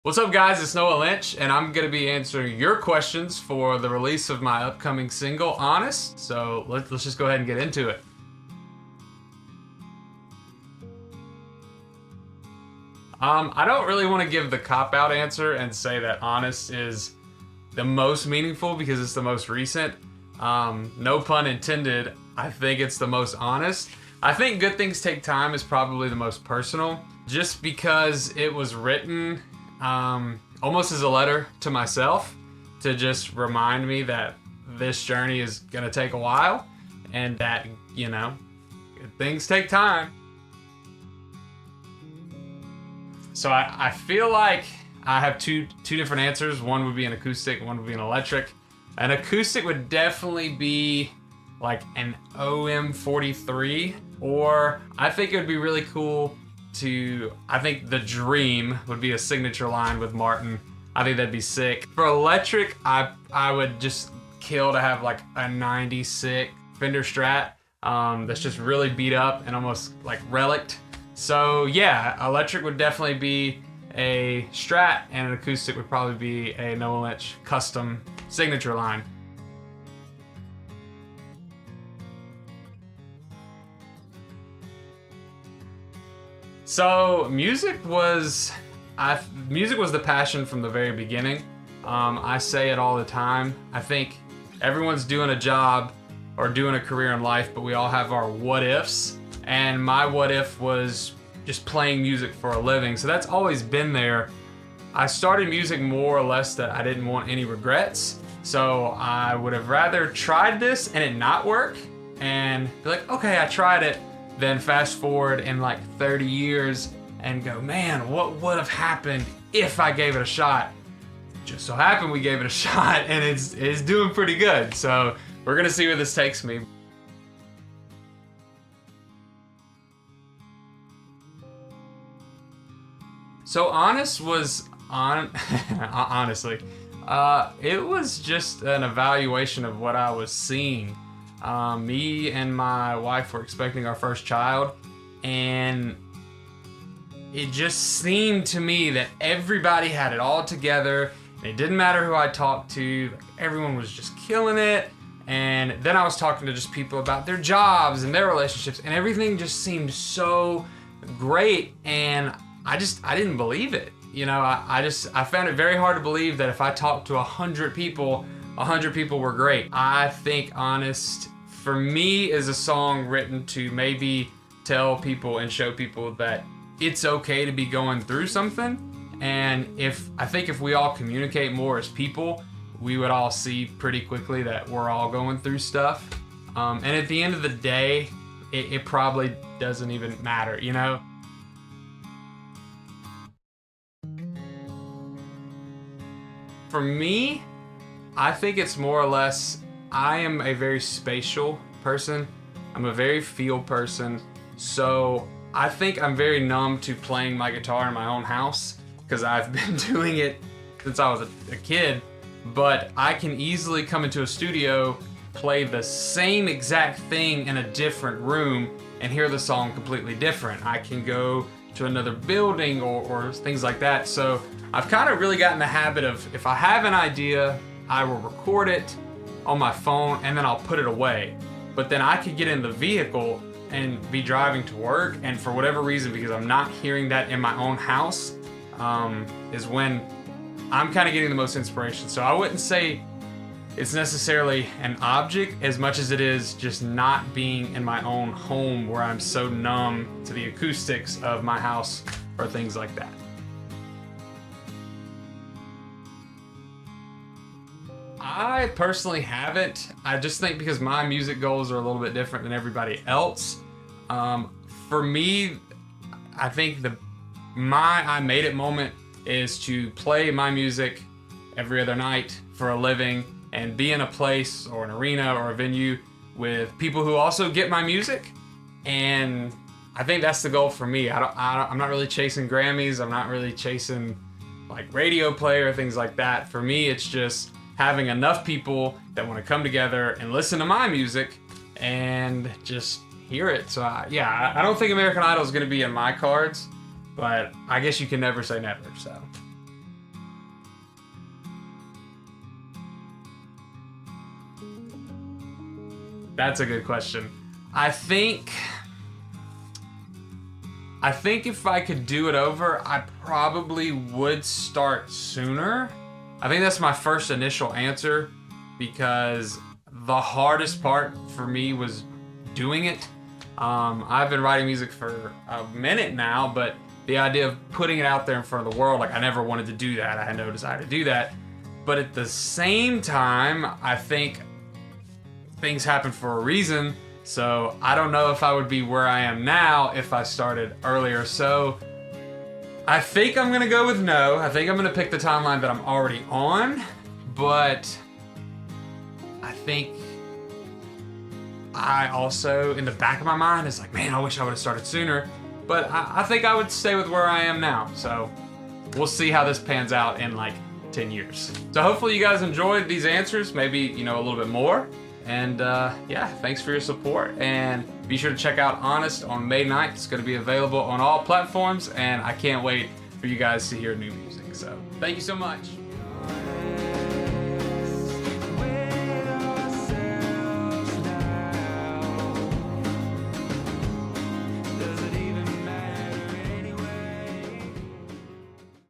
What's up, guys? It's Noah Lynch, and I'm going to be answering your questions for the release of my upcoming single, Honest. So let's just go ahead and get into it. I don't really want to give the cop-out answer and say that Honest is the most meaningful because it's the most recent. No pun intended. I think it's the most honest. I think Good Things Take Time is probably the most personal, just because it was written almost as a letter to myself to just remind me that this journey is going to take a while and that, good things take time. So I feel like I have two different answers. One would be an acoustic, one would be an electric. An acoustic would definitely be like an OM43, or I think it would be really cool I think The Dream would be a signature line with Martin. I think that'd be sick. For electric, I would just kill to have like a 96 Fender Strat that's just really beat up and almost like relict. So yeah, electric would definitely be a Strat, and an acoustic would probably be a Noah Lynch custom signature line. So music was the passion from the very beginning. I say it all the time. I think everyone's doing a job or doing a career in life, but we all have our what ifs. And my what if was just playing music for a living. So that's always been there. I started music more or less that I didn't want any regrets. So I would have rather tried this and it not work and be like, okay, I tried it. Then fast forward in like 30 years and go, man, what would have happened if I gave it a shot? Just so happened we gave it a shot, and it's doing pretty good. So we're gonna see where this takes me. So Honest was honestly, it was just an evaluation of what I was seeing. Me and my wife were expecting our first child, and it just seemed to me that everybody had it all together. It didn't matter who I talked to, everyone was just killing it. And then I was talking to just people about their jobs and their relationships, and everything just seemed so great, and I didn't believe it. I found it very hard to believe that if I talked to 100 people, 100 people were great. I think Honest, for me, is a song written to maybe tell people and show people that it's okay to be going through something. And I think if we all communicate more as people, we would all see pretty quickly that we're all going through stuff. And at the end of the day, it probably doesn't even matter, For me, I think it's more or less, I am a very spatial person. I'm a very feel person. So I think I'm very numb to playing my guitar in my own house because I've been doing it since I was a kid. But I can easily come into a studio, play the same exact thing in a different room, and hear the song completely different. I can go to another building or things like that. So I've kind of really gotten the habit of, if I have an idea, I will record it on my phone and then I'll put it away. But then I could get in the vehicle and be driving to work, and for whatever reason, because I'm not hearing that in my own house, is when I'm kind of getting the most inspiration. So I wouldn't say it's necessarily an object as much as it is just not being in my own home where I'm so numb to the acoustics of my house or things like that. I personally haven't. I just think because my music goals are a little bit different than everybody else. For me, I think my I made it moment is to play my music every other night for a living and be in a place or an arena or a venue with people who also get my music. And I think that's the goal for me. I'm not really chasing Grammys. I'm not really chasing like radio play or things like that. For me, it's just having enough people that want to come together and listen to my music and just hear it. So I don't think American Idol is going to be in my cards, but I guess you can never say never. So That's a good question. I think if I could do it over, I probably would start sooner. I think that's my first initial answer, because the hardest part for me was doing it. I've been writing music for a minute now, but the idea of putting it out there in front of the world, like, I never wanted to do that. I had no desire to do that. But at the same time, I think things happen for a reason. So I don't know if I would be where I am now if I started earlier. So I think I'm gonna go with no. I think I'm gonna pick the timeline that I'm already on, but I think I also, in the back of my mind, is like, man, I wish I would have started sooner. But I think I would stay with where I am now. So we'll see how this pans out in like 10 years. So hopefully you guys enjoyed these answers, maybe, you know, a little bit more. And yeah, thanks for your support. And be sure to check out Honest on May 9th. It's going to be available on all platforms. And I can't wait for you guys to hear new music. So thank you so much.